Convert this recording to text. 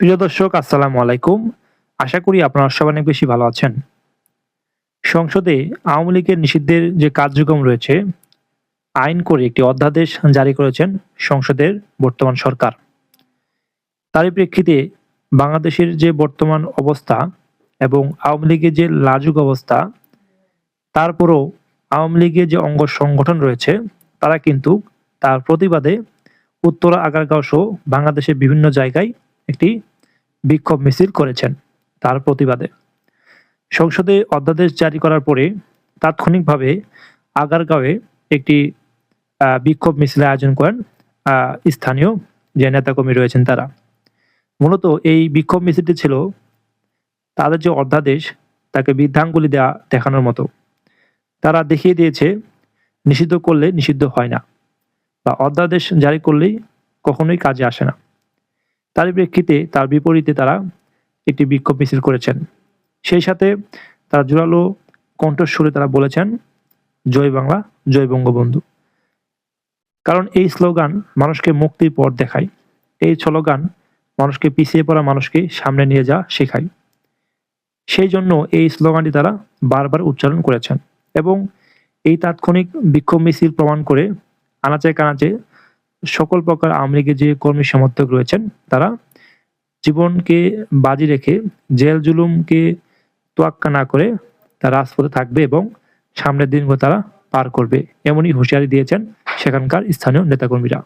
প্রিয় দর্শক, আসসালামু আলাইকুম। আশা করি আপনারা সবাই অনেক বেশি ভালো আছেন। সংসদে আওয়ামী লীগের নিষিদ্ধের যে কার্যক্রম রয়েছে, আইন করে একটি অধ্যাদেশ জারি করেছেন সংসদের বর্তমান সরকার। তারই প্রেক্ষিতে বাংলাদেশের যে বর্তমান অবস্থা এবং আওয়ামী লীগের যে লাজুক অবস্থা, তারপরও আওয়ামী লীগের যে অঙ্গ সংগঠন রয়েছে, তারা কিন্তু তার প্রতিবাদে উত্তরা, আগারগাঁও সহ বাংলাদেশের বিভিন্ন জায়গায় একটি বিক্ষোভ মিছিল করেছেন তার প্রতিবাদে। সংসদে অধ্যাদেশ জারি করার পরে তাৎক্ষণিকভাবে আগারগাঁওয়ে একটি বিক্ষোভ মিছিলের আয়োজন করেন স্থানীয় যে নেতাকর্মী রয়েছেন তারা। মূলত এই বিক্ষোভ মিছিলটি ছিল তাদের যে অধ্যাদেশ তাকে বৃদ্ধাঙ্গুলি দেখানোর মতো। তারা দেখিয়ে দিয়েছে নিষিদ্ধ করলে নিষিদ্ধ হয় না, বা অধ্যাদেশ জারি করলেই কখনোই কাজে আসে না। তারই প্রেক্ষিতে তার বিপরীতে তারা একটি বিক্ষোভ মিছিল করেছেন। সেই সাথে তারা জোরালো কণ্ঠস্বরে তারা বলেছেন, জয় বাংলা, জয় বঙ্গবন্ধু। কারণ এই স্লোগান মানুষকে মুক্তির পথ দেখায়। এই স্লোগান মানুষকে, পিছিয়ে পড়া মানুষকে সামনে নিয়ে যাওয়া শেখায়। সেই জন্য এই স্লোগানটি তারা বারবার উচ্চারণ করেছেন এবং এই তাৎক্ষণিক বিক্ষোভ মিছিল প্রমাণ করে আনাচে কানাচে সকল প্রকার আওয়ামী লীগের যে কর্মী সমর্থক রয়েছেন তারা জীবনকে বাজি রেখে জেল জুলুমকে তোয়াক্কা না করে তারা রাজপথে থাকবে এবং সামনের দিনগুলো তারা পার করবে, এমনই হুঁশিয়ারি দিয়েছেন সেখানকার স্থানীয় নেতাকর্মীরা।